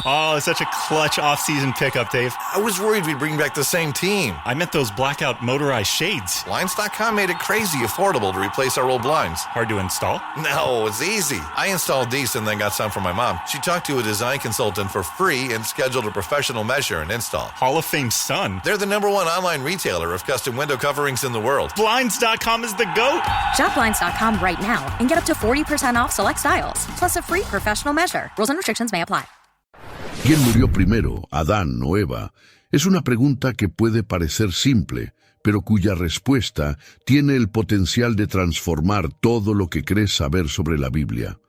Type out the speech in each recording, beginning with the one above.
Oh, such a clutch off-season pickup, Dave. I was worried we'd bring back the same team. I meant those blackout motorized shades. Blinds.com made it crazy affordable to replace our old blinds. Hard to install? No, it's easy. I installed these and then got some for my mom. She talked to a design consultant for free and scheduled a professional measure and install. Hall of Fame son. They're the #1 online retailer of custom window coverings in the world. Blinds.com is the GOAT. Shop Blinds.com right now and get up to 40% off select styles, plus a free professional measure. Rules and restrictions may apply. ¿Quién murió primero, Adán o Eva? Es una pregunta que puede parecer simple, pero cuya respuesta tiene el potencial de transformar todo lo que crees saber sobre la Biblia.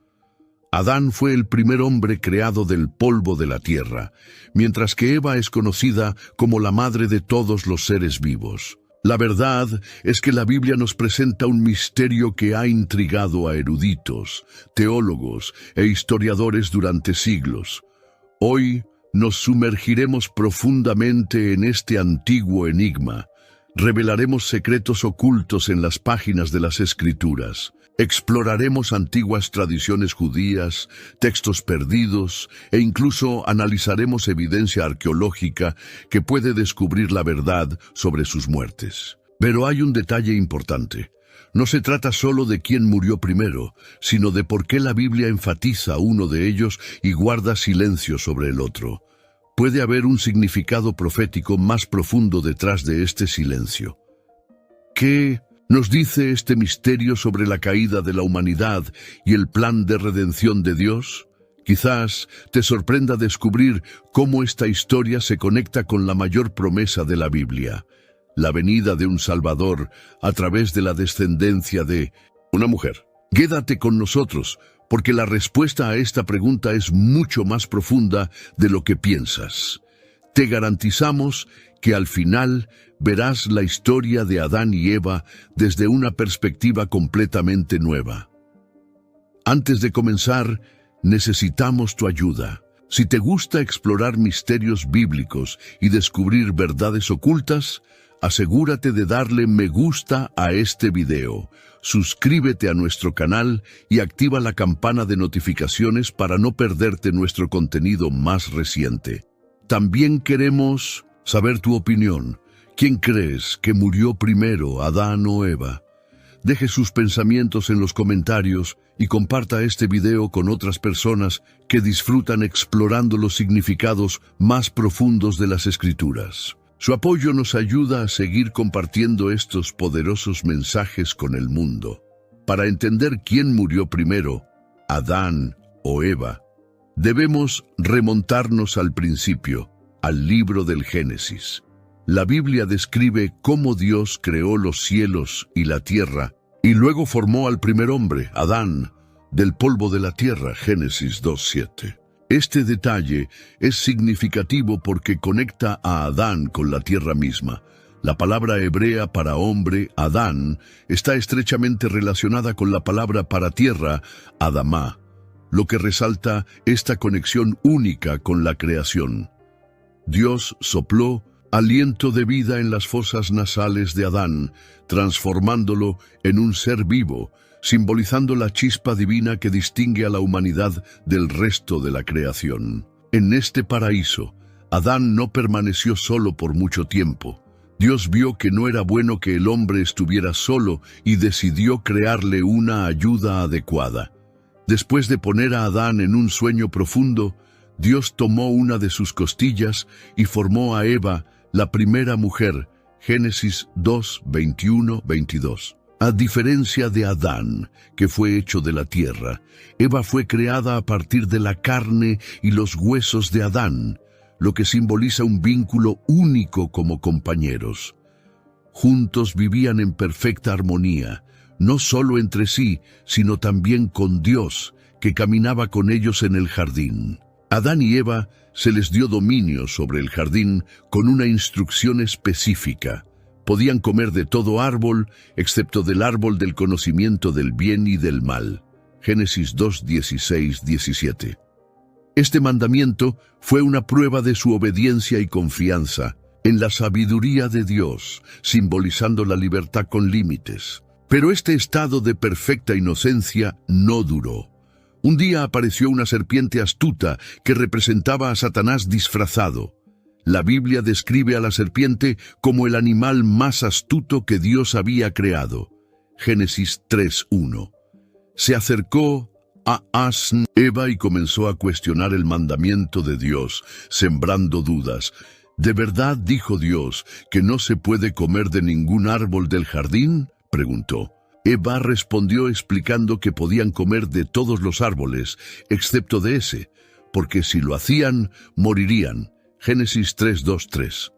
Adán fue el primer hombre creado del polvo de la tierra, mientras que Eva es conocida como la madre de todos los seres vivos. La verdad es que la Biblia nos presenta un misterio que ha intrigado a eruditos, teólogos e historiadores durante siglos. Hoy nos sumergiremos profundamente en este antiguo enigma. Revelaremos secretos ocultos en las páginas de las Escrituras. Exploraremos antiguas tradiciones judías, textos perdidos e incluso analizaremos evidencia arqueológica que puede descubrir la verdad sobre sus muertes. Pero hay un detalle importante. No se trata solo de quién murió primero, sino de por qué la Biblia enfatiza uno de ellos y guarda silencio sobre el otro. Puede haber un significado profético más profundo detrás de este silencio. ¿Qué nos dice este misterio sobre la caída de la humanidad y el plan de redención de Dios? Quizás te sorprenda descubrir cómo esta historia se conecta con la mayor promesa de la Biblia, la venida de un Salvador a través de la descendencia de una mujer. Quédate con nosotros, porque la respuesta a esta pregunta es mucho más profunda de lo que piensas. Te garantizamos que al final verás la historia de Adán y Eva desde una perspectiva completamente nueva. Antes de comenzar, necesitamos tu ayuda. Si te gusta explorar misterios bíblicos y descubrir verdades ocultas, asegúrate de darle me gusta a este video. Suscríbete a nuestro canal y activa la campana de notificaciones para no perderte nuestro contenido más reciente. También queremos saber tu opinión. ¿Quién crees que murió primero, Adán o Eva? Deje sus pensamientos en los comentarios y comparta este video con otras personas que disfrutan explorando los significados más profundos de las Escrituras. Su apoyo nos ayuda a seguir compartiendo estos poderosos mensajes con el mundo. Para entender quién murió primero, Adán o Eva, debemos remontarnos al principio, al libro del Génesis. La Biblia describe cómo Dios creó los cielos y la tierra, y luego formó al primer hombre, Adán, del polvo de la tierra, Génesis 2:7. Este detalle es significativo porque conecta a Adán con la tierra misma. La palabra hebrea para hombre, Adán, está estrechamente relacionada con la palabra para tierra, Adamá, lo que resalta esta conexión única con la creación. Dios sopló aliento de vida en las fosas nasales de Adán, transformándolo en un ser vivo, simbolizando la chispa divina que distingue a la humanidad del resto de la creación. En este paraíso, Adán no permaneció solo por mucho tiempo. Dios vio que no era bueno que el hombre estuviera solo y decidió crearle una ayuda adecuada. Después de poner a Adán en un sueño profundo, Dios tomó una de sus costillas y formó a Eva, la primera mujer, Génesis 2:21-22. A diferencia de Adán, que fue hecho de la tierra, Eva fue creada a partir de la carne y los huesos de Adán, lo que simboliza un vínculo único como compañeros. Juntos vivían en perfecta armonía, no solo entre sí, sino también con Dios, que caminaba con ellos en el jardín. Adán y Eva se les dio dominio sobre el jardín con una instrucción específica. Podían comer de todo árbol, excepto del árbol del conocimiento del bien y del mal. Génesis 2:16-17. Este mandamiento fue una prueba de su obediencia y confianza en la sabiduría de Dios, simbolizando la libertad con límites. Pero este estado de perfecta inocencia no duró. Un día apareció una serpiente astuta que representaba a Satanás disfrazado. La Biblia describe a la serpiente como el animal más astuto que Dios había creado. Génesis 3:1. Se acercó a Eva y comenzó a cuestionar el mandamiento de Dios, sembrando dudas. ¿De verdad dijo Dios que no se puede comer de ningún árbol del jardín?, preguntó. Eva respondió explicando que podían comer de todos los árboles, excepto de ese, porque si lo hacían, morirían. Génesis 3:2-3.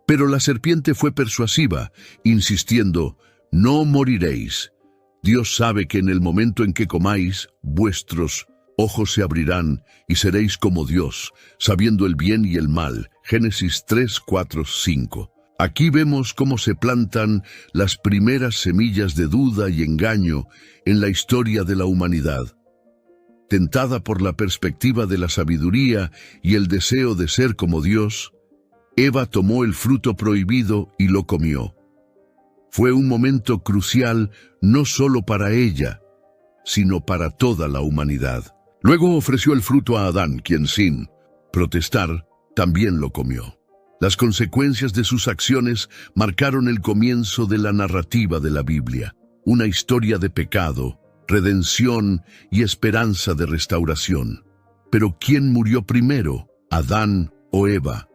Pero la serpiente fue persuasiva, insistiendo, «No moriréis. Dios sabe que en el momento en que comáis, vuestros ojos se abrirán y seréis como Dios, sabiendo el bien y el mal». Génesis 3:4-5. Aquí vemos cómo se plantan las primeras semillas de duda y engaño en la historia de la humanidad. Tentada por la perspectiva de la sabiduría y el deseo de ser como Dios, Eva tomó el fruto prohibido y lo comió. Fue un momento crucial no solo para ella, sino para toda la humanidad. Luego ofreció el fruto a Adán, quien sin protestar también lo comió. Las consecuencias de sus acciones marcaron el comienzo de la narrativa de la Biblia, una historia de pecado, redención y esperanza de restauración. Pero ¿quién murió primero, Adán o Eva?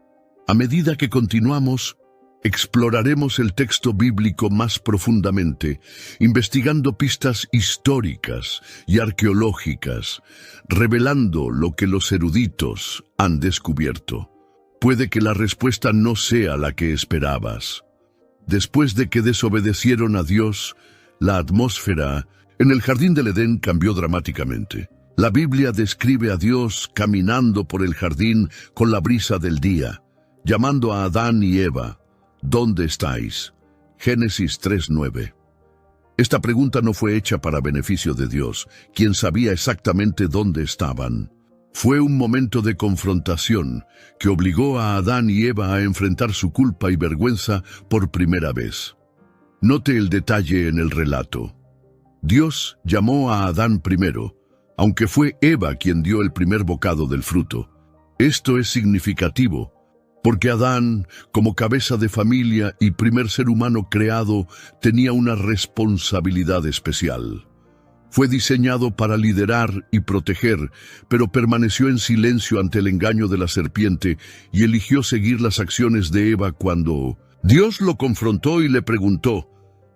A medida que continuamos, exploraremos el texto bíblico más profundamente, investigando pistas históricas y arqueológicas, revelando lo que los eruditos han descubierto. Puede que la respuesta no sea la que esperabas. Después de que desobedecieron a Dios, la atmósfera en el jardín del Edén cambió dramáticamente. La Biblia describe a Dios caminando por el jardín con la brisa del día, llamando a Adán y Eva. ¿Dónde estáis? Génesis 3:9. Esta pregunta no fue hecha para beneficio de Dios, quien sabía exactamente dónde estaban. Fue un momento de confrontación que obligó a Adán y Eva a enfrentar su culpa y vergüenza por primera vez. Note el detalle en el relato. Dios llamó a Adán primero, aunque fue Eva quien dio el primer bocado del fruto. Esto es significativo, porque Adán, como cabeza de familia y primer ser humano creado, tenía una responsabilidad especial. Fue diseñado para liderar y proteger, pero permaneció en silencio ante el engaño de la serpiente y eligió seguir las acciones de Eva cuando Dios lo confrontó y le preguntó,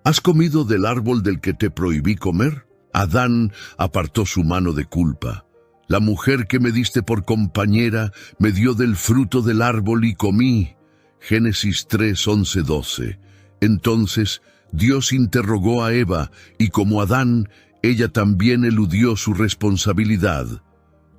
¿has comido del árbol del que te prohibí comer? Adán apartó su mano de culpa. La mujer que me diste por compañera me dio del fruto del árbol y comí. Génesis 3:11-12. Entonces Dios interrogó a Eva y como Adán, ella también eludió su responsabilidad.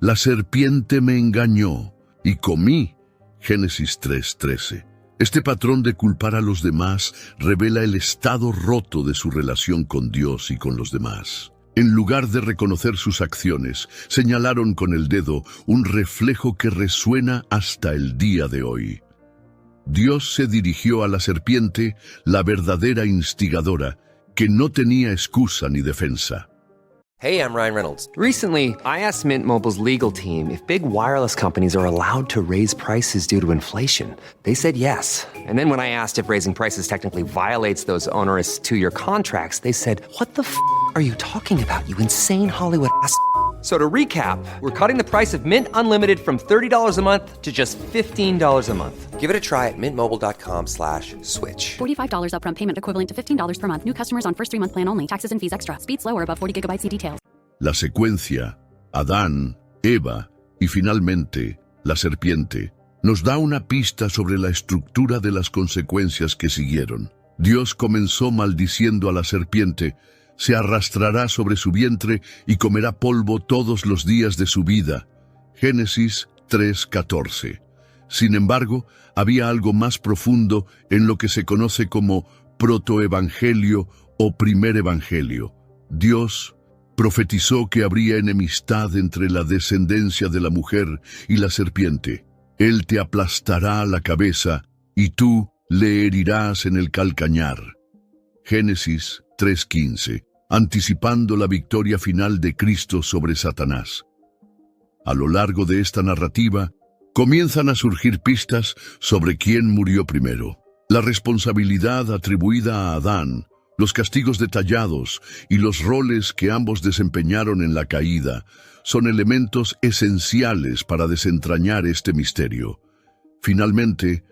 La serpiente me engañó y comí. Génesis 3:13. Este patrón de culpar a los demás revela el estado roto de su relación con Dios y con los demás. En lugar de reconocer sus acciones, señalaron con el dedo un reflejo que resuena hasta el día de hoy. Dios se dirigió a la serpiente, la verdadera instigadora, que no tenía excusa ni defensa. Hey, I'm Ryan Reynolds. Recently, I asked Mint Mobile's legal team if big wireless companies are allowed to raise prices due to inflation. They said yes. And then when I asked if raising prices technically violates those onerous two-year contracts, they said, "What the f*** are you talking about, you insane Hollywood ass?" So to recap, we're cutting the price of Mint Unlimited from $30 a month to just $15 a month. Give it a try at mintmobile.com/switch. $45 upfront payment equivalent to $15 per month. New customers on first 3-month plan only. Taxes and fees extra. Speed slower above 40 gigabytes. See details. La secuencia, Adán, Eva y finalmente la serpiente, nos da una pista sobre la estructura de las consecuencias que siguieron. Dios comenzó maldiciendo a la serpiente, se arrastrará sobre su vientre y comerá polvo todos los días de su vida. Génesis 3:14. Sin embargo, había algo más profundo en lo que se conoce como protoevangelio o primer evangelio. Dios profetizó que habría enemistad entre la descendencia de la mujer y la serpiente. Él te aplastará la cabeza y tú le herirás en el calcañar. Génesis 3:15. anticipando la victoria final de Cristo sobre Satanás. A lo largo de esta narrativa, comienzan a surgir pistas sobre quién murió primero. La responsabilidad atribuida a Adán, los castigos detallados y los roles que ambos desempeñaron en la caída son elementos esenciales para desentrañar este misterio. Finalmente,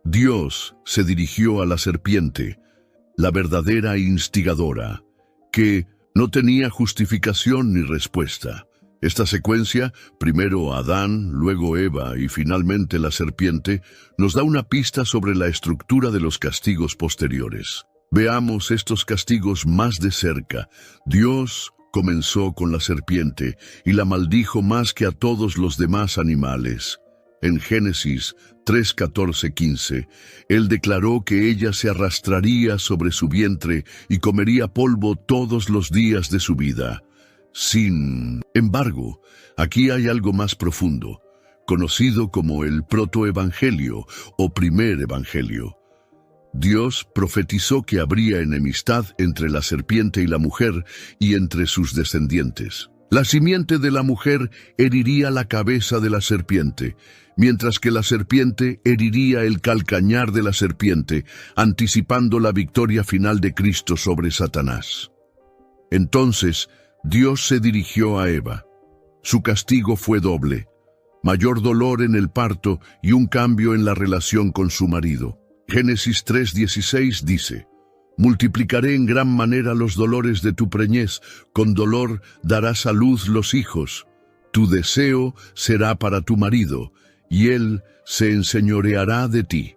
Dios se dirigió a la serpiente, la verdadera instigadora, que no tenía justificación ni respuesta. Esta secuencia, primero Adán, luego Eva y finalmente la serpiente, nos da una pista sobre la estructura de los castigos posteriores. Veamos estos castigos más de cerca. Dios comenzó con la serpiente y la maldijo más que a todos los demás animales. En Génesis 3:14-15, Él declaró que ella se arrastraría sobre su vientre y comería polvo todos los días de su vida. Sin embargo, aquí hay algo más profundo, conocido como el protoevangelio o primer evangelio. Dios profetizó que habría enemistad entre la serpiente y la mujer y entre sus descendientes. La simiente de la mujer heriría la cabeza de la serpiente, mientras que la serpiente heriría el calcañar de la serpiente, anticipando la victoria final de Cristo sobre Satanás. Entonces, Dios se dirigió a Eva. Su castigo fue doble: mayor dolor en el parto y un cambio en la relación con su marido. Génesis 3:16 dice: multiplicaré en gran manera los dolores de tu preñez, con dolor darás a luz los hijos. Tu deseo será para tu marido, y él se enseñoreará de ti.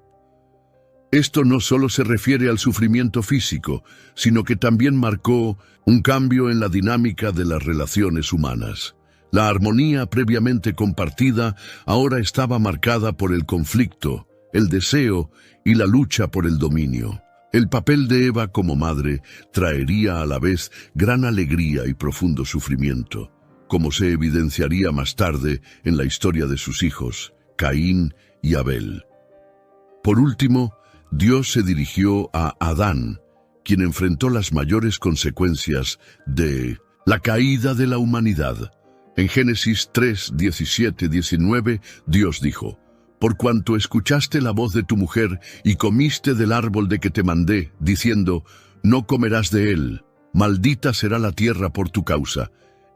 Esto no solo se refiere al sufrimiento físico, sino que también marcó un cambio en la dinámica de las relaciones humanas. La armonía previamente compartida ahora estaba marcada por el conflicto, el deseo y la lucha por el dominio. El papel de Eva como madre traería a la vez gran alegría y profundo sufrimiento, como se evidenciaría más tarde en la historia de sus hijos, Caín y Abel. Por último, Dios se dirigió a Adán, quien enfrentó las mayores consecuencias de la caída de la humanidad. En Génesis 3:17-19, Dios dijo: por cuanto escuchaste la voz de tu mujer y comiste del árbol de que te mandé, diciendo, no comerás de él, maldita será la tierra por tu causa.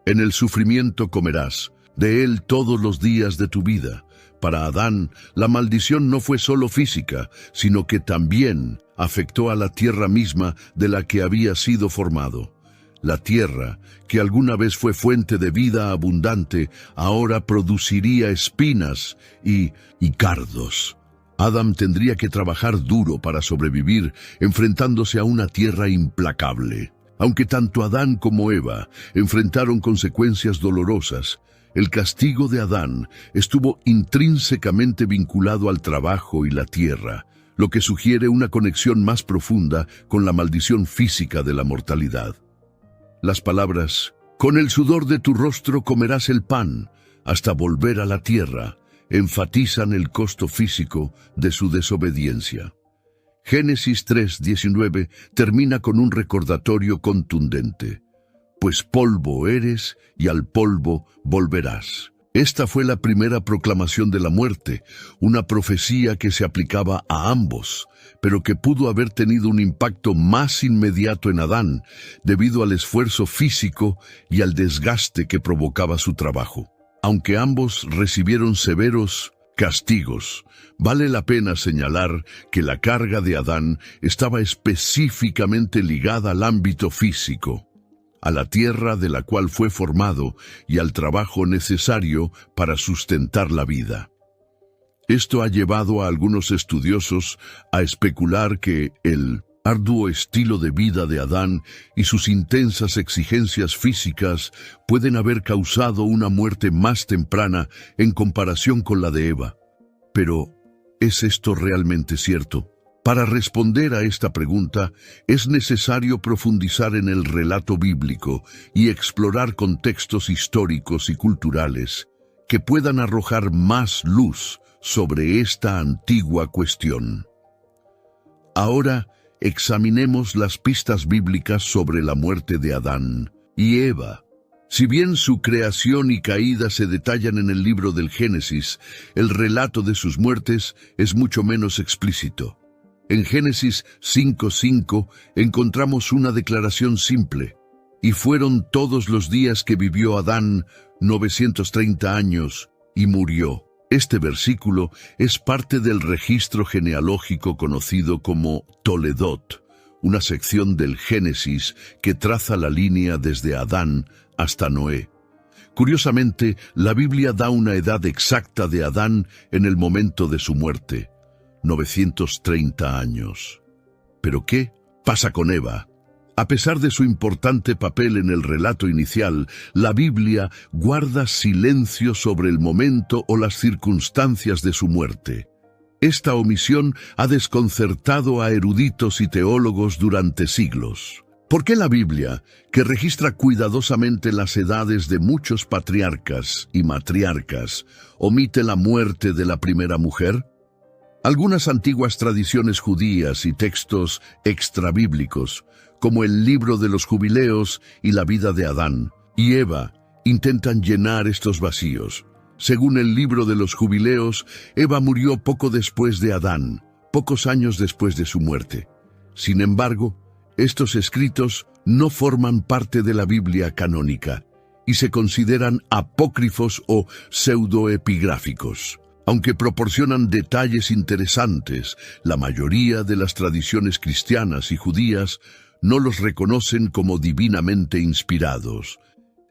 En el sufrimiento comerás de él todos los días de tu vida. Para Adán, la maldición no fue solo física, sino que también afectó a la tierra misma de la que había sido formado. La tierra, que alguna vez fue fuente de vida abundante, ahora produciría espinas y cardos. Adam tendría que trabajar duro para sobrevivir, enfrentándose a una tierra implacable. Aunque tanto Adán como Eva enfrentaron consecuencias dolorosas, el castigo de Adán estuvo intrínsecamente vinculado al trabajo y la tierra, lo que sugiere una conexión más profunda con la maldición física de la mortalidad. Las palabras, con el sudor de tu rostro comerás el pan, hasta volver a la tierra, enfatizan el costo físico de su desobediencia. Génesis 3:19 termina con un recordatorio contundente: pues polvo eres y al polvo volverás. Esta fue la primera proclamación de la muerte, una profecía que se aplicaba a ambos, pero que pudo haber tenido un impacto más inmediato en Adán, debido al esfuerzo físico y al desgaste que provocaba su trabajo. Aunque ambos recibieron severos castigos, vale la pena señalar que la carga de Adán estaba específicamente ligada al ámbito físico, a la tierra de la cual fue formado y al trabajo necesario para sustentar la vida. Esto ha llevado a algunos estudiosos a especular que el arduo estilo de vida de Adán y sus intensas exigencias físicas pueden haber causado una muerte más temprana en comparación con la de Eva. Pero, ¿es esto realmente cierto? Para responder a esta pregunta, es necesario profundizar en el relato bíblico y explorar contextos históricos y culturales que puedan arrojar más luz sobre esta antigua cuestión. Ahora, examinemos las pistas bíblicas sobre la muerte de Adán y Eva. Si bien su creación y caída se detallan en el libro del Génesis, el relato de sus muertes es mucho menos explícito. En Génesis 5:5 encontramos una declaración simple: y fueron todos los días que vivió Adán 930 años, y murió. Este versículo es parte del registro genealógico conocido como Toledot, una sección del Génesis que traza la línea desde Adán hasta Noé. Curiosamente, la Biblia da una edad exacta de Adán en el momento de su muerte: 930 años. ¿Pero qué pasa con Eva? A pesar de su importante papel en el relato inicial, la Biblia guarda silencio sobre el momento o las circunstancias de su muerte. Esta omisión ha desconcertado a eruditos y teólogos durante siglos. ¿Por qué la Biblia, que registra cuidadosamente las edades de muchos patriarcas y matriarcas, omite la muerte de la primera mujer? Algunas antiguas tradiciones judías y textos extrabíblicos, como el libro de los jubileos y la vida de Adán y Eva, intentan llenar estos vacíos. Según el libro de los jubileos, Eva murió poco después de Adán, pocos años después de su muerte. Sin embargo, estos escritos no forman parte de la Biblia canónica y se consideran apócrifos o pseudoepigráficos. Aunque proporcionan detalles interesantes, la mayoría de las tradiciones cristianas y judías no los reconocen como divinamente inspirados.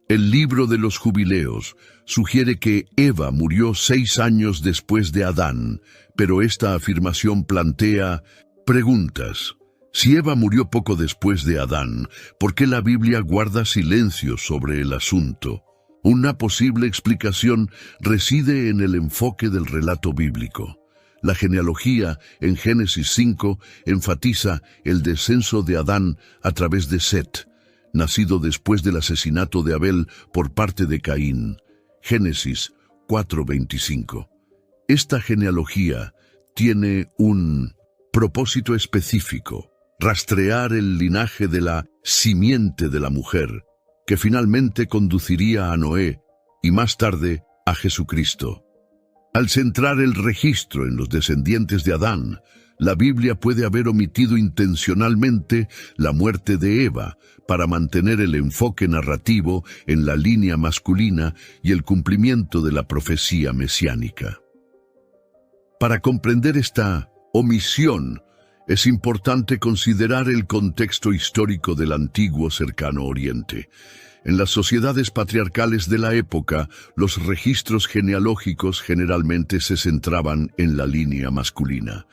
El libro de los jubileos sugiere que Eva murió 6 años después de Adán, pero esta afirmación plantea preguntas. Si Eva murió poco después de Adán, ¿por qué la Biblia guarda silencio sobre el asunto? Una posible explicación reside en el enfoque del relato bíblico. La genealogía en Génesis 5 enfatiza el descenso de Adán a través de Set, nacido después del asesinato de Abel por parte de Caín. Génesis 4:25. Esta genealogía tiene un propósito específico: rastrear el linaje de la simiente de la mujer, que finalmente conduciría a Noé y más tarde a Jesucristo. Al centrar el registro en los descendientes de Adán, la Biblia puede haber omitido intencionalmente la muerte de Eva para mantener el enfoque narrativo en la línea masculina y el cumplimiento de la profecía mesiánica. Para comprender esta omisión, es importante considerar el contexto histórico del antiguo Cercano Oriente. En las sociedades patriarcales de la época, los registros genealógicos generalmente se centraban en la línea masculina.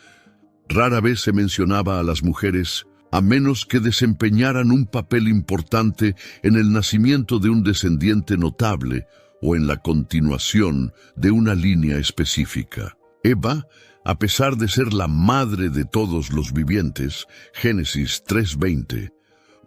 Rara vez se mencionaba a las mujeres, a menos que desempeñaran un papel importante en el nacimiento de un descendiente notable o en la continuación de una línea específica. Eva, a pesar de ser la madre de todos los vivientes, Génesis 3:20,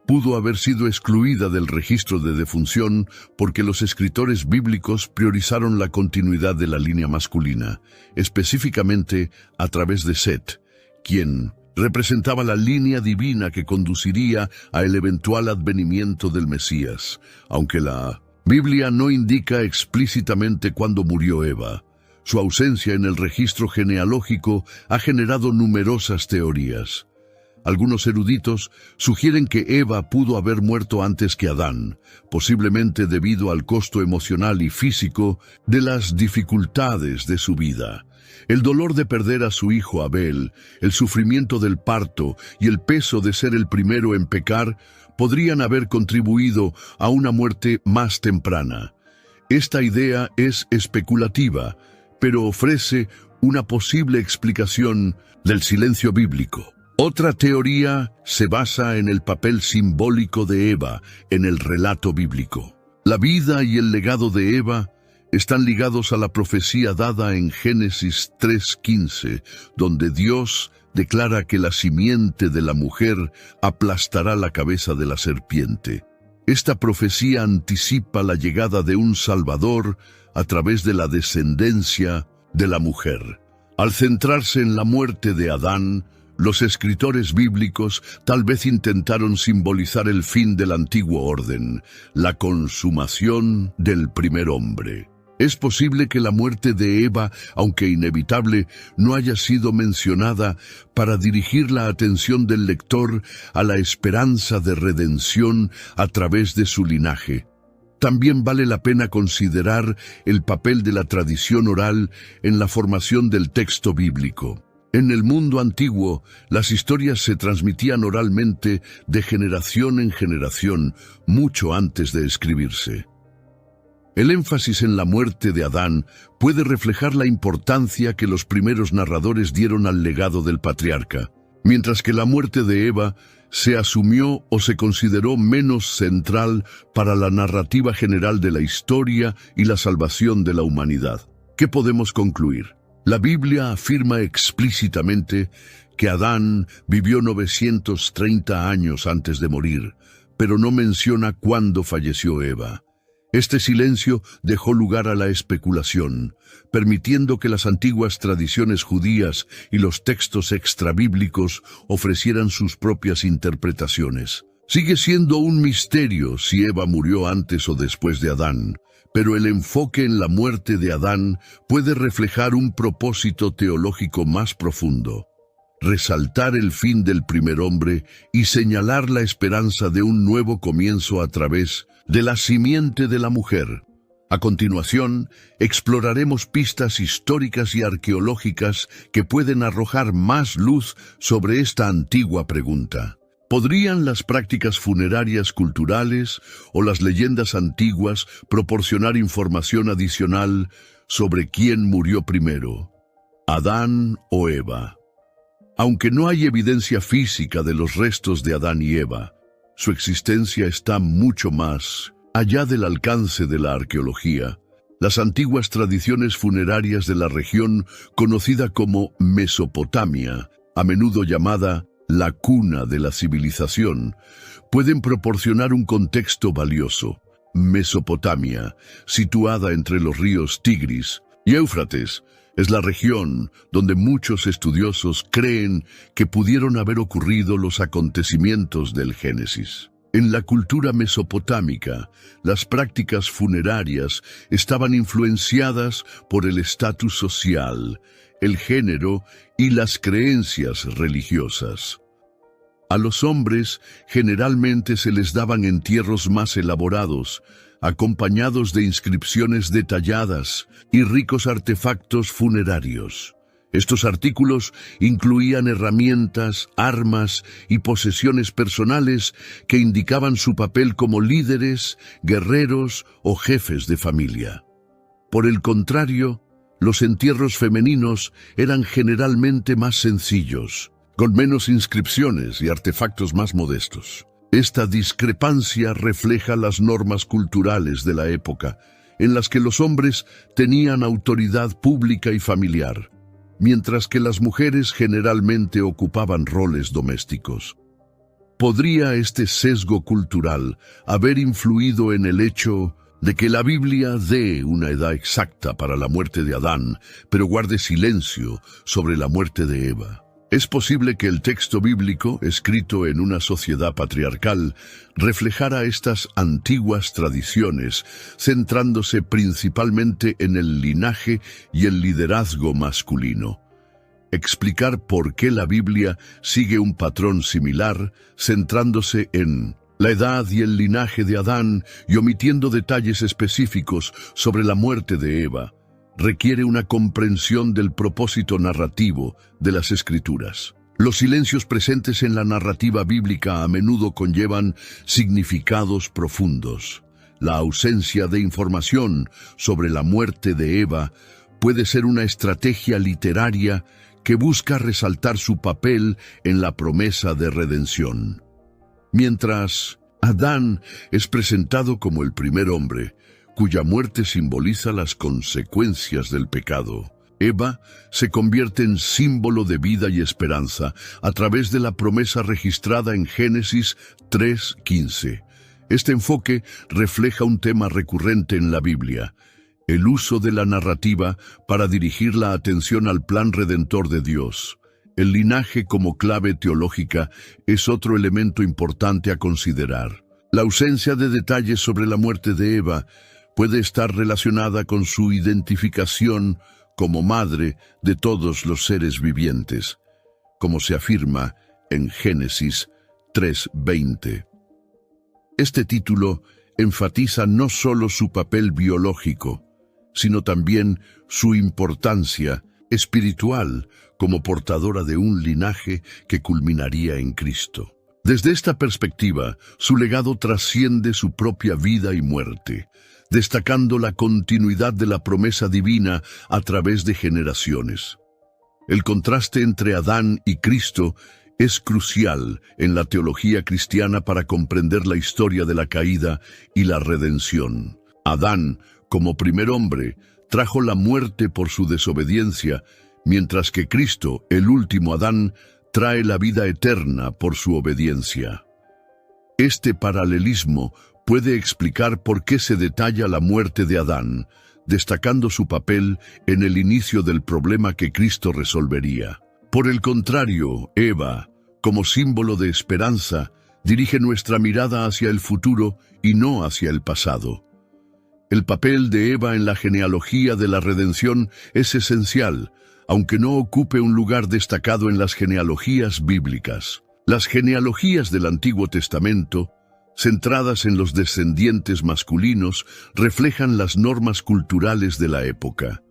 pudo haber sido excluida del registro de defunción porque los escritores bíblicos priorizaron la continuidad de la línea masculina, específicamente a través de Set, quien representaba la línea divina que conduciría al eventual advenimiento del Mesías, aunque la Biblia no indica explícitamente cuándo murió Eva. Su ausencia en el registro genealógico ha generado numerosas teorías. Algunos eruditos sugieren que Eva pudo haber muerto antes que Adán, posiblemente debido al costo emocional y físico de las dificultades de su vida. El dolor de perder a su hijo Abel, el sufrimiento del parto y el peso de ser el primero en pecar podrían haber contribuido a una muerte más temprana. Esta idea es especulativa, pero ofrece una posible explicación del silencio bíblico. Otra teoría se basa en el papel simbólico de Eva en el relato bíblico. La vida y el legado de Eva están ligados a la profecía dada en Génesis 3:15, donde Dios declara que la simiente de la mujer aplastará la cabeza de la serpiente. Esta profecía anticipa la llegada de un Salvador a través de la descendencia de la mujer. Al centrarse en la muerte de Adán, Los escritores bíblicos tal vez intentaron simbolizar el fin del antiguo orden, la consumación del primer hombre. Es posible que la muerte de Eva, aunque inevitable, no haya sido mencionada para dirigir la atención del lector a la esperanza de redención a través de su linaje. También vale la pena considerar el papel de la tradición oral en la formación del texto bíblico. En el mundo antiguo, las historias se transmitían oralmente de generación en generación, mucho antes de escribirse. El énfasis en la muerte de Adán puede reflejar la importancia que los primeros narradores dieron al legado del patriarca, mientras que la muerte de Eva se asumió o se consideró menos central para la narrativa general de la historia y la salvación de la humanidad. ¿Qué podemos concluir? La Biblia afirma explícitamente que Adán vivió 930 años antes de morir, pero no menciona cuándo falleció Eva. Este silencio dejó lugar a la especulación, permitiendo que las antiguas tradiciones judías y los textos extrabíblicos ofrecieran sus propias interpretaciones. Sigue siendo un misterio si Eva murió antes o después de Adán, pero el enfoque en la muerte de Adán puede reflejar un propósito teológico más profundo: resaltar el fin del primer hombre y señalar la esperanza de un nuevo comienzo a través de la simiente de la mujer. A continuación, exploraremos pistas históricas y arqueológicas que pueden arrojar más luz sobre esta antigua pregunta. ¿Podrían las prácticas funerarias culturales o las leyendas antiguas proporcionar información adicional sobre quién murió primero, Adán o Eva? Aunque no hay evidencia física de los restos de Adán y Eva, su existencia está mucho más allá del alcance de la arqueología. Las antiguas tradiciones funerarias de la región conocida como Mesopotamia, a menudo llamada la cuna de la civilización, pueden proporcionar un contexto valioso. Mesopotamia, situada entre los ríos Tigris y Éufrates, es la región donde muchos estudiosos creen que pudieron haber ocurrido los acontecimientos del Génesis. En la cultura mesopotámica, las prácticas funerarias estaban influenciadas por el estatus social, el género y las creencias religiosas. A los hombres generalmente se les daban entierros más elaborados, acompañados de inscripciones detalladas y ricos artefactos funerarios. Estos artículos incluían herramientas, armas y posesiones personales que indicaban su papel como líderes, guerreros o jefes de familia. Por el contrario, los entierros femeninos eran generalmente más sencillos, con menos inscripciones y artefactos más modestos. Esta discrepancia refleja las normas culturales de la época, en las que los hombres tenían autoridad pública y familiar, mientras que las mujeres generalmente ocupaban roles domésticos. ¿Podría este sesgo cultural haber influido en el hecho de que la Biblia dé una edad exacta para la muerte de Adán, pero guarde silencio sobre la muerte de Eva? Es posible que el texto bíblico, escrito en una sociedad patriarcal, reflejara estas antiguas tradiciones, centrándose principalmente en el linaje y el liderazgo masculino. Explicar por qué la Biblia sigue un patrón similar, centrándose en la edad y el linaje de Adán y omitiendo detalles específicos sobre la muerte de Eva, requiere una comprensión del propósito narrativo de las Escrituras. Los silencios presentes en la narrativa bíblica a menudo conllevan significados profundos. La ausencia de información sobre la muerte de Eva puede ser una estrategia literaria que busca resaltar su papel en la promesa de redención. Mientras Adán es presentado como el primer hombre, cuya muerte simboliza las consecuencias del pecado, Eva se convierte en símbolo de vida y esperanza a través de la promesa registrada en Génesis 3:15. Este enfoque refleja un tema recurrente en la Biblia: el uso de la narrativa para dirigir la atención al plan redentor de Dios. El linaje como clave teológica es otro elemento importante a considerar. La ausencia de detalles sobre la muerte de Eva puede estar relacionada con su identificación como madre de todos los seres vivientes, como se afirma en Génesis 3:20. Este título enfatiza no solo su papel biológico, sino también su importancia espiritual como portadora de un linaje que culminaría en Cristo. Desde esta perspectiva, su legado trasciende su propia vida y muerte, destacando la continuidad de la promesa divina a través de generaciones. El contraste entre Adán y Cristo es crucial en la teología cristiana para comprender la historia de la caída y la redención. Adán, como primer hombre, trajo la muerte por su desobediencia, mientras que Cristo, el último Adán, trae la vida eterna por su obediencia. Este paralelismo puede explicar por qué se detalla la muerte de Adán, destacando su papel en el inicio del problema que Cristo resolvería. Por el contrario, Eva, como símbolo de esperanza, dirige nuestra mirada hacia el futuro y no hacia el pasado. El papel de Eva en la genealogía de la redención es esencial, aunque no ocupe un lugar destacado en las genealogías bíblicas. Las genealogías del Antiguo Testamento, centradas en los descendientes masculinos, reflejan las normas culturales de la época.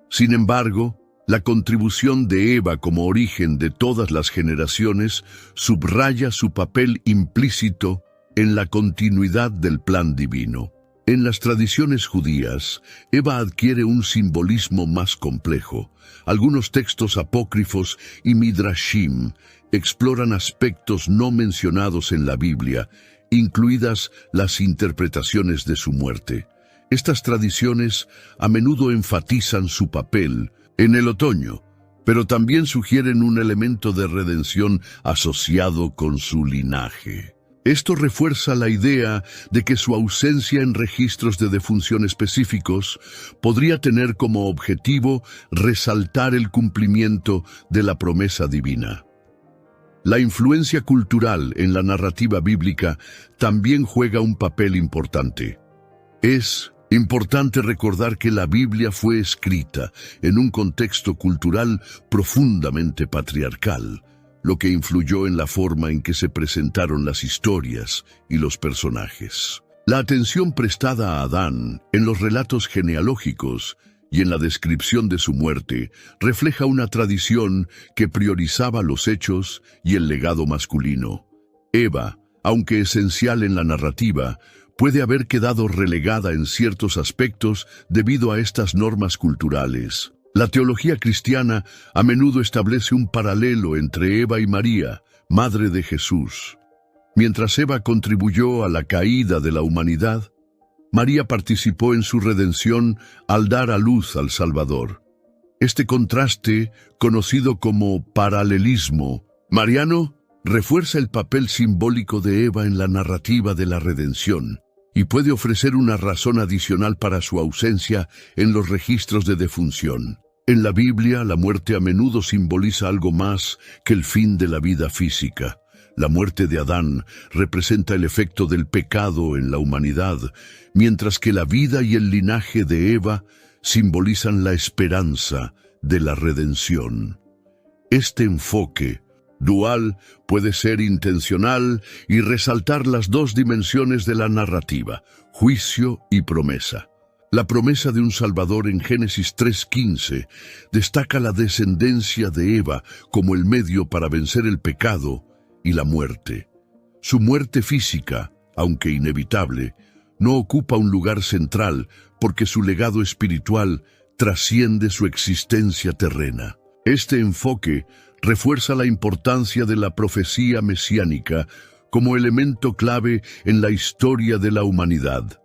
Sin embargo, la contribución de Eva como origen de todas las generaciones subraya su papel implícito en la continuidad del plan divino. En las tradiciones judías, Eva adquiere un simbolismo más complejo. Algunos textos apócrifos y midrashim exploran aspectos no mencionados en la Biblia, incluidas las interpretaciones de su muerte. Estas tradiciones a menudo enfatizan su papel en el otoño, pero también sugieren un elemento de redención asociado con su linaje. Esto refuerza la idea de que su ausencia en registros de defunción específicos podría tener como objetivo resaltar el cumplimiento de la promesa divina. La influencia cultural en la narrativa bíblica también juega un papel importante. Es importante recordar que la Biblia fue escrita en un contexto cultural profundamente patriarcal, lo que influyó en la forma en que se presentaron las historias y los personajes. La atención prestada a Adán en los relatos genealógicos y en la descripción de su muerte refleja una tradición que priorizaba los hechos y el legado masculino. Eva, aunque esencial en la narrativa, puede haber quedado relegada en ciertos aspectos debido a estas normas culturales. La teología cristiana a menudo establece un paralelo entre Eva y María, madre de Jesús. Mientras Eva contribuyó a la caída de la humanidad, María participó en su redención al dar a luz al Salvador. Este contraste, conocido como paralelismo mariano, refuerza el papel simbólico de Eva en la narrativa de la redención y puede ofrecer una razón adicional para su ausencia en los registros de defunción. En la Biblia, la muerte a menudo simboliza algo más que el fin de la vida física. La muerte de Adán representa el efecto del pecado en la humanidad, mientras que la vida y el linaje de Eva simbolizan la esperanza de la redención. Este enfoque dual puede ser intencional y resaltar las dos dimensiones de la narrativa, juicio y promesa. La promesa de un Salvador en Génesis 3:15 destaca la descendencia de Eva como el medio para vencer el pecado y la muerte. Su muerte física, aunque inevitable, no ocupa un lugar central porque su legado espiritual trasciende su existencia terrena. Este enfoque refuerza la importancia de la profecía mesiánica como elemento clave en la historia de la humanidad.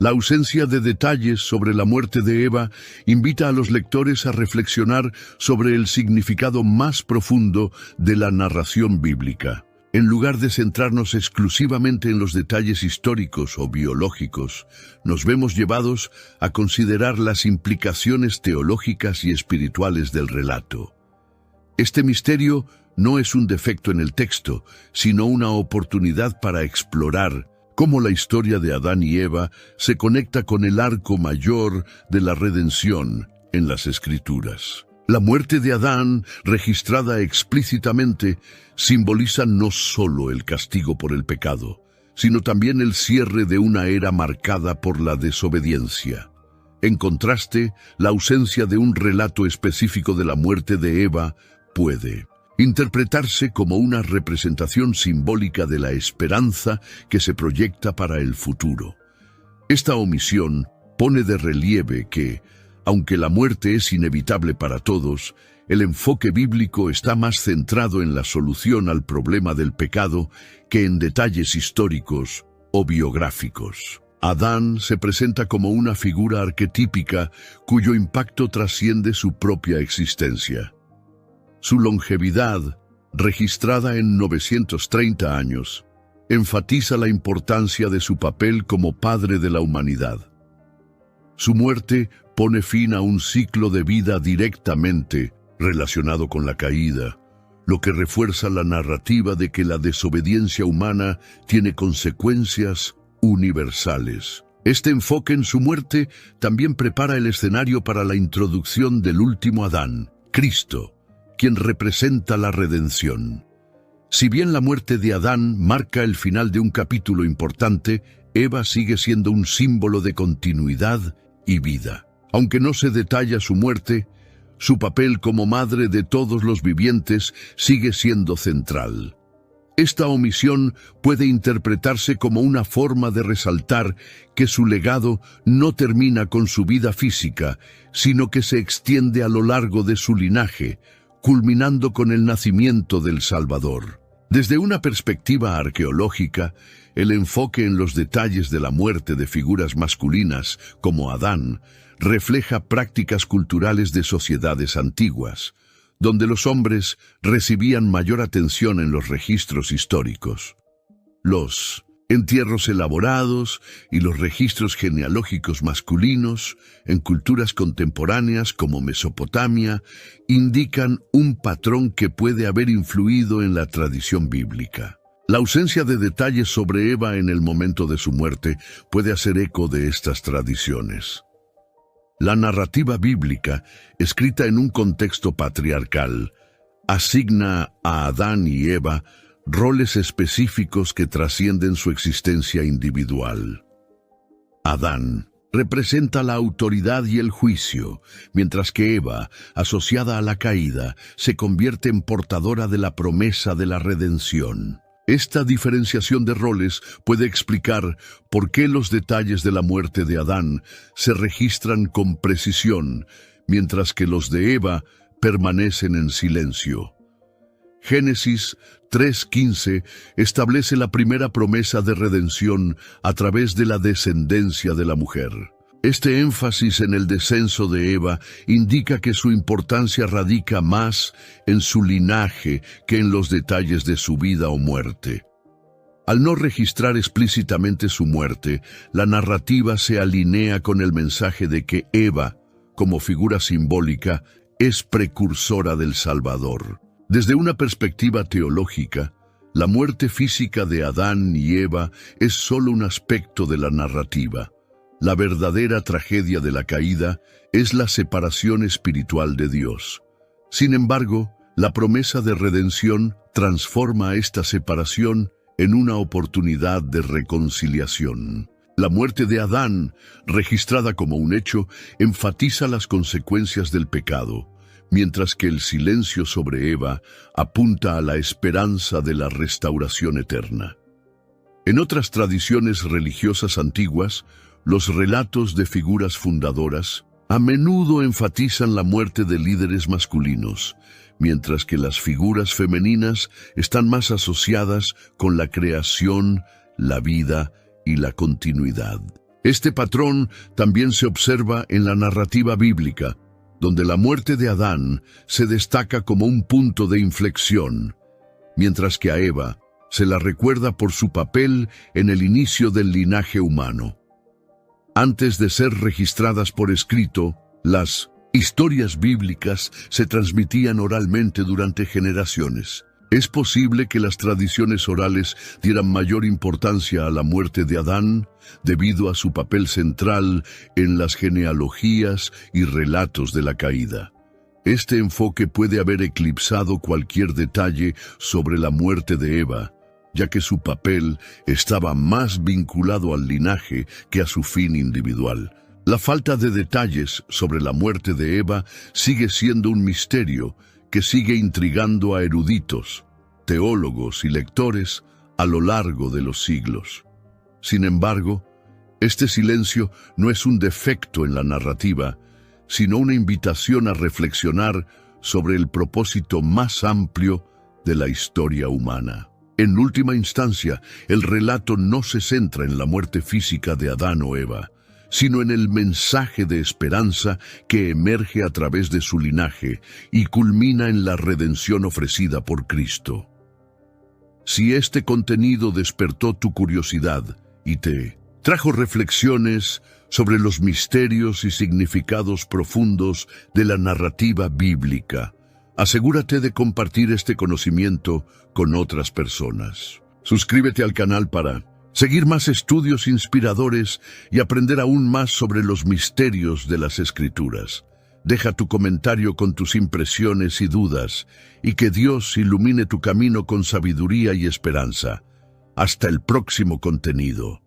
La ausencia de detalles sobre la muerte de Eva invita a los lectores a reflexionar sobre el significado más profundo de la narración bíblica. En lugar de centrarnos exclusivamente en los detalles históricos o biológicos, nos vemos llevados a considerar las implicaciones teológicas y espirituales del relato. Este misterio no es un defecto en el texto, sino una oportunidad para explorar cómo la historia de Adán y Eva se conecta con el arco mayor de la redención en las Escrituras. La muerte de Adán, registrada explícitamente, simboliza no solo el castigo por el pecado, sino también el cierre de una era marcada por la desobediencia. En contraste, la ausencia de un relato específico de la muerte de Eva puede interpretarse como una representación simbólica de la esperanza que se proyecta para el futuro. Esta omisión pone de relieve que, aunque la muerte es inevitable para todos, el enfoque bíblico está más centrado en la solución al problema del pecado que en detalles históricos o biográficos. Adán se presenta como una figura arquetípica cuyo impacto trasciende su propia existencia. Su longevidad, registrada en 930 años, enfatiza la importancia de su papel como padre de la humanidad. Su muerte pone fin a un ciclo de vida directamente relacionado con la caída, lo que refuerza la narrativa de que la desobediencia humana tiene consecuencias universales. Este enfoque en su muerte también prepara el escenario para la introducción del último Adán, Cristo, quien representa la redención. Si bien la muerte de Adán marca el final de un capítulo importante, Eva sigue siendo un símbolo de continuidad y vida. Aunque no se detalla su muerte, su papel como madre de todos los vivientes sigue siendo central. Esta omisión puede interpretarse como una forma de resaltar que su legado no termina con su vida física, sino que se extiende a lo largo de su linaje, culminando con el nacimiento del Salvador. Desde una perspectiva arqueológica, el enfoque en los detalles de la muerte de figuras masculinas, como Adán, refleja prácticas culturales de sociedades antiguas, donde los hombres recibían mayor atención en los registros históricos. Los entierros elaborados y los registros genealógicos masculinos en culturas contemporáneas como Mesopotamia indican un patrón que puede haber influido en la tradición bíblica. La ausencia de detalles sobre Eva en el momento de su muerte puede hacer eco de estas tradiciones. La narrativa bíblica, escrita en un contexto patriarcal, asigna a Adán y Eva roles específicos que trascienden su existencia individual. Adán representa la autoridad y el juicio, mientras que Eva, asociada a la caída, se convierte en portadora de la promesa de la redención. Esta diferenciación de roles puede explicar por qué los detalles de la muerte de Adán se registran con precisión, mientras que los de Eva permanecen en silencio. Génesis 3:15 establece la primera promesa de redención a través de la descendencia de la mujer. Este énfasis en el descenso de Eva indica que su importancia radica más en su linaje que en los detalles de su vida o muerte. Al no registrar explícitamente su muerte, la narrativa se alinea con el mensaje de que Eva, como figura simbólica, es precursora del Salvador. Desde una perspectiva teológica, la muerte física de Adán y Eva es solo un aspecto de la narrativa. La verdadera tragedia de la caída es la separación espiritual de Dios. Sin embargo, la promesa de redención transforma esta separación en una oportunidad de reconciliación. La muerte de Adán, registrada como un hecho, enfatiza las consecuencias del pecado, mientras que el silencio sobre Eva apunta a la esperanza de la restauración eterna. En otras tradiciones religiosas antiguas, los relatos de figuras fundadoras a menudo enfatizan la muerte de líderes masculinos, mientras que las figuras femeninas están más asociadas con la creación, la vida y la continuidad. Este patrón también se observa en la narrativa bíblica, donde la muerte de Adán se destaca como un punto de inflexión, mientras que a Eva se la recuerda por su papel en el inicio del linaje humano. Antes de ser registradas por escrito, las Historias bíblicas se transmitían oralmente durante generaciones. Es posible que las tradiciones orales dieran mayor importancia a la muerte de Adán debido a su papel central en las genealogías y relatos de la caída. Este enfoque puede haber eclipsado cualquier detalle sobre la muerte de Eva, ya que su papel estaba más vinculado al linaje que a su fin individual. La falta de detalles sobre la muerte de Eva sigue siendo un misterio que sigue intrigando a eruditos, teólogos y lectores a lo largo de los siglos. Sin embargo, este silencio no es un defecto en la narrativa, sino una invitación a reflexionar sobre el propósito más amplio de la historia humana. En última instancia, el relato no se centra en la muerte física de Adán o Eva, sino en el mensaje de esperanza que emerge a través de su linaje y culmina en la redención ofrecida por Cristo. Si este contenido despertó tu curiosidad y te trajo reflexiones sobre los misterios y significados profundos de la narrativa bíblica, asegúrate de compartir este conocimiento con otras personas. Suscríbete al canal para seguir más estudios inspiradores y aprender aún más sobre los misterios de las Escrituras. Deja tu comentario con tus impresiones y dudas, y que Dios ilumine tu camino con sabiduría y esperanza. Hasta el próximo contenido.